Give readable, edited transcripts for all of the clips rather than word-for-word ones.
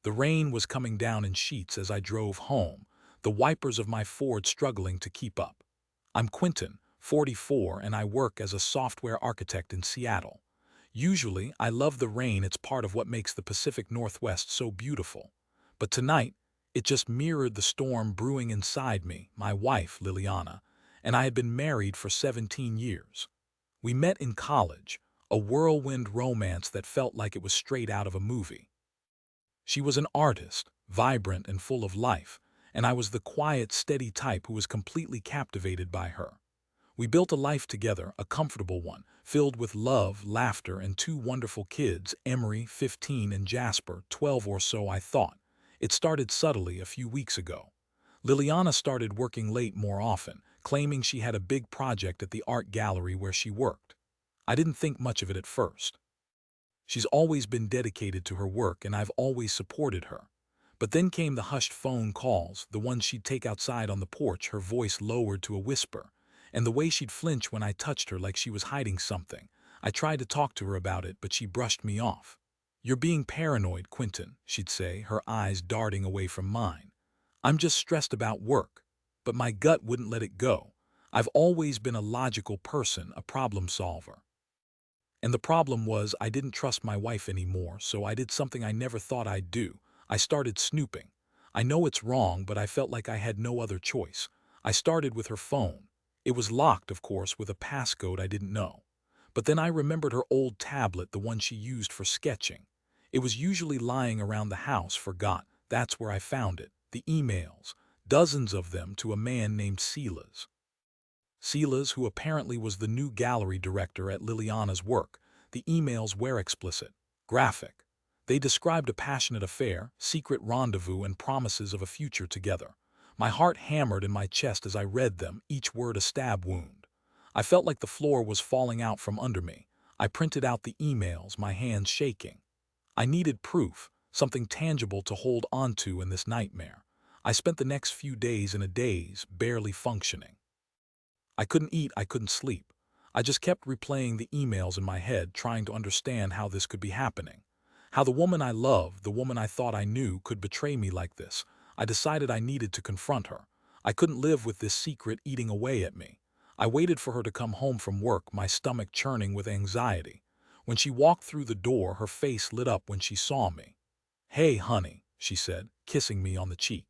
The rain was coming down in sheets as I drove home, the wipers of my Ford struggling to keep up. I'm Quentin, 44, and I work as a software architect in Seattle. Usually, I love the rain, it's part of what makes the Pacific Northwest so beautiful. But tonight, it just mirrored the storm brewing inside me, my wife, Liliana, and I had been married for 17 years. We met in college, a whirlwind romance that felt like it was straight out of a movie. She was an artist, vibrant and full of life, and I was the quiet, steady type who was completely captivated by her. We built a life together, a comfortable one, filled with love, laughter, and two wonderful kids, Emery, 15, and Jasper, 12 or so, I thought. It started subtly a few weeks ago. Liliana started working late more often, claiming she had a big project at the art gallery where she worked. I didn't think much of it at first. She's always been dedicated to her work and I've always supported her. But then came the hushed phone calls, the ones she'd take outside on the porch, her voice lowered to a whisper, and the way she'd flinch when I touched her like she was hiding something. I tried to talk to her about it, but she brushed me off. "You're being paranoid, Quentin," she'd say, her eyes darting away from mine. "I'm just stressed about work." But my gut wouldn't let it go. I've always been a logical person, a problem solver. And the problem was I didn't trust my wife anymore, so I did something I never thought I'd do. I started snooping. I know it's wrong, but I felt like I had no other choice. I started with her phone. It was locked, of course, with a passcode I didn't know. But then I remembered her old tablet, the one she used for sketching. It was usually lying around the house, forgot. That's where I found it. The emails. Dozens of them to a man named Silas, who apparently was the new gallery director at Liliana's work. The emails were explicit, graphic. They described a passionate affair, secret rendezvous, and promises of a future together. My heart hammered in my chest as I read them, each word a stab wound. I felt like the floor was falling out from under me. I printed out the emails, my hands shaking. I needed proof, something tangible to hold onto in this nightmare. I spent the next few days in a daze, barely functioning. I couldn't eat, I couldn't sleep. I just kept replaying the emails in my head, trying to understand how this could be happening. How the woman I loved, the woman I thought I knew, could betray me like this. I decided I needed to confront her. I couldn't live with this secret eating away at me. I waited for her to come home from work, my stomach churning with anxiety. When she walked through the door, her face lit up when she saw me. "Hey, honey," she said, kissing me on the cheek.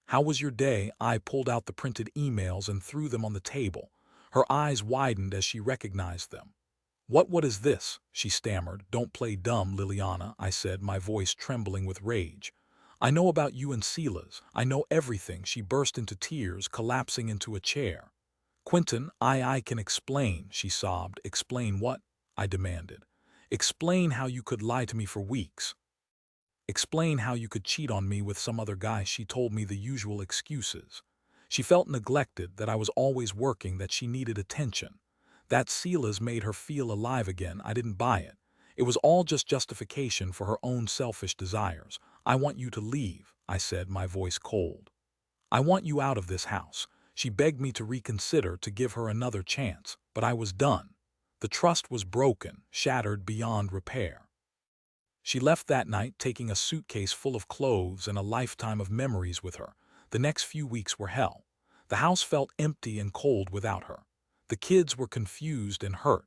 "How was your day?" I pulled out the printed emails and threw them on the table. Her eyes widened as she recognized them. What is this?" she stammered. "Don't play dumb, Liliana," I said, my voice trembling with rage. "I know about you and Silas. I know everything." She burst into tears, collapsing into a chair. "Quentin, I can explain," she sobbed. "Explain what?" I demanded. "Explain how you could lie to me for weeks. Explain how you could cheat on me with some other guy." She told me the usual excuses. She felt neglected, that I was always working, that she needed attention. That Silas made her feel alive again. I didn't buy it. It was all just justification for her own selfish desires. "I want you to leave," I said, my voice cold. "I want you out of this house." She begged me to reconsider, to give her another chance, but I was done. The trust was broken, shattered beyond repair. She left that night, taking a suitcase full of clothes and a lifetime of memories with her. The next few weeks were hell. The house felt empty and cold without her. The kids were confused and hurt.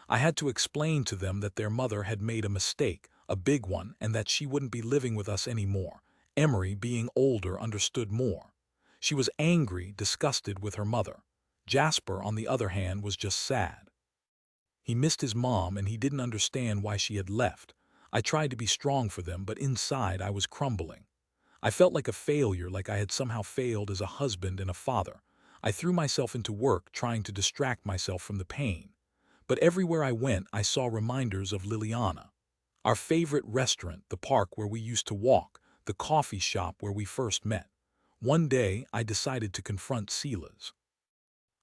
I had to explain to them that their mother had made a mistake, a big one, and that she wouldn't be living with us anymore. Emery, being older, understood more. She was angry, disgusted with her mother. Jasper, on the other hand, was just sad. He missed his mom and he didn't understand why she had left. I tried to be strong for them, but inside I was crumbling. I felt like a failure, like I had somehow failed as a husband and a father. I threw myself into work, trying to distract myself from the pain. But everywhere I went, I saw reminders of Liliana. Our favorite restaurant, the park where we used to walk, the coffee shop where we first met. One day, I decided to confront Silas.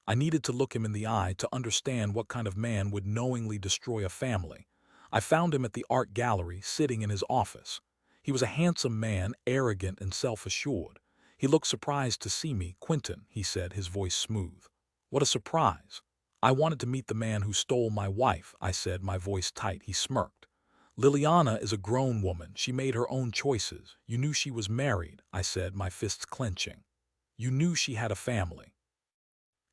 I needed to look him in the eye to understand what kind of man would knowingly destroy a family. I found him at the art gallery, sitting in his office. He was a handsome man, arrogant and self-assured. He looked surprised to see me. "Quentin," he said, his voice smooth. "What a surprise." "I wanted to meet the man who stole my wife," I said, my voice tight. He smirked. Liliana is a grown woman. She made her own choices. You knew she was married, I said, my fists clenching. You knew she had a family.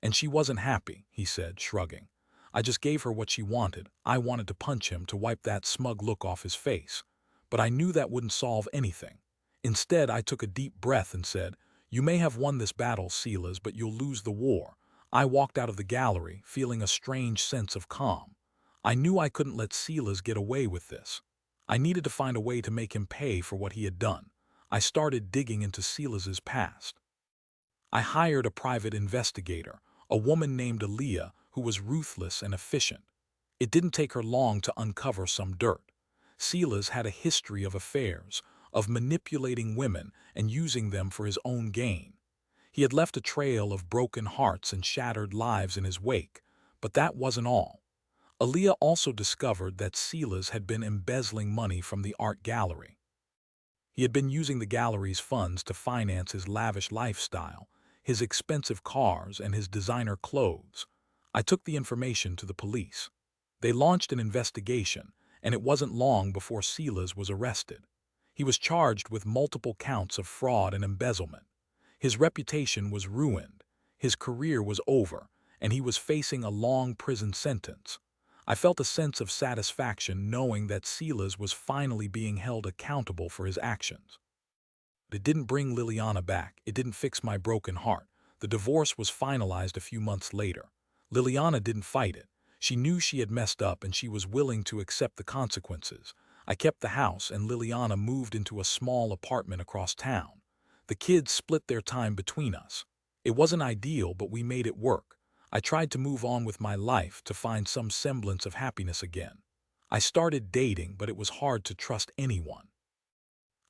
And she wasn't happy, he said, shrugging. I just gave her what she wanted. I wanted to punch him to wipe that smug look off his face. But I knew that wouldn't solve anything. Instead, I took a deep breath and said, "You may have won this battle, Silas, but you'll lose the war." I walked out of the gallery, feeling a strange sense of calm. I knew I couldn't let Silas get away with this. I needed to find a way to make him pay for what he had done. I started digging into Silas's past. I hired a private investigator, a woman named Aaliyah, who was ruthless and efficient. It didn't take her long to uncover some dirt. Silas had a history of affairs, of manipulating women and using them for his own gain. He had left a trail of broken hearts and shattered lives in his wake, but that wasn't all. Aaliyah also discovered that Silas had been embezzling money from the art gallery. He had been using the gallery's funds to finance his lavish lifestyle, his expensive cars, and his designer clothes. I took the information to the police. They launched an investigation, and it wasn't long before Silas was arrested. He was charged with multiple counts of fraud and embezzlement. His reputation was ruined, his career was over, and he was facing a long prison sentence. I felt a sense of satisfaction knowing that Silas was finally being held accountable for his actions. It didn't bring Liliana back. It didn't fix my broken heart. The divorce was finalized a few months later. Liliana didn't fight it. She knew she had messed up and she was willing to accept the consequences. I kept the house and Liliana moved into a small apartment across town. The kids split their time between us. It wasn't ideal, but we made it work. I tried to move on with my life to find some semblance of happiness again. I started dating, but it was hard to trust anyone.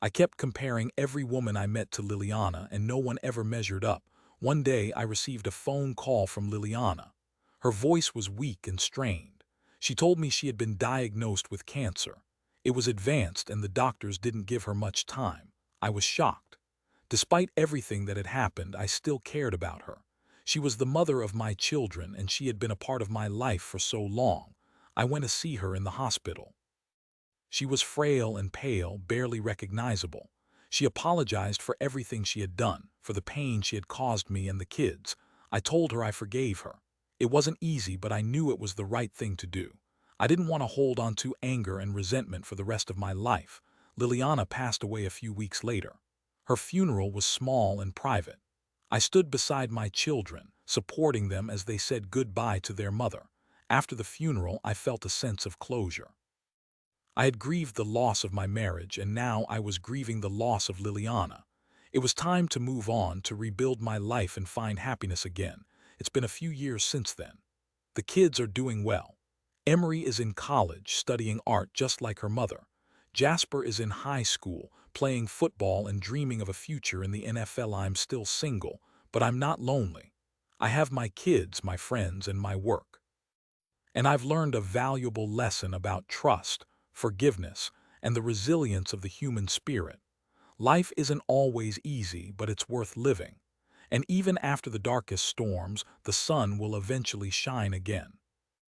I kept comparing every woman I met to Liliana, and no one ever measured up. One day, I received a phone call from Liliana. Her voice was weak and strained. She told me she had been diagnosed with cancer. It was advanced, and the doctors didn't give her much time. I was shocked. Despite everything that had happened, I still cared about her. She was the mother of my children, and she had been a part of my life for so long. I went to see her in the hospital. She was frail and pale, barely recognizable. She apologized for everything she had done, for the pain she had caused me and the kids. I told her I forgave her. It wasn't easy, but I knew it was the right thing to do. I didn't want to hold on to anger and resentment for the rest of my life. Liliana passed away a few weeks later. Her funeral was small and private. I stood beside my children, supporting them as they said goodbye to their mother. After the funeral, I felt a sense of closure. I had grieved the loss of my marriage, and now I was grieving the loss of Liliana. It was time to move on, to rebuild my life and find happiness again. It's been a few years since then. The kids are doing well. Emery is in college, studying art just like her mother. Jasper is in high school, playing football and dreaming of a future in the NFL. I'm still single, but I'm not lonely. I have my kids, my friends, and my work. And I've learned a valuable lesson about trust, forgiveness, and the resilience of the human spirit. Life isn't always easy, but it's worth living. And even after the darkest storms, the sun will eventually shine again.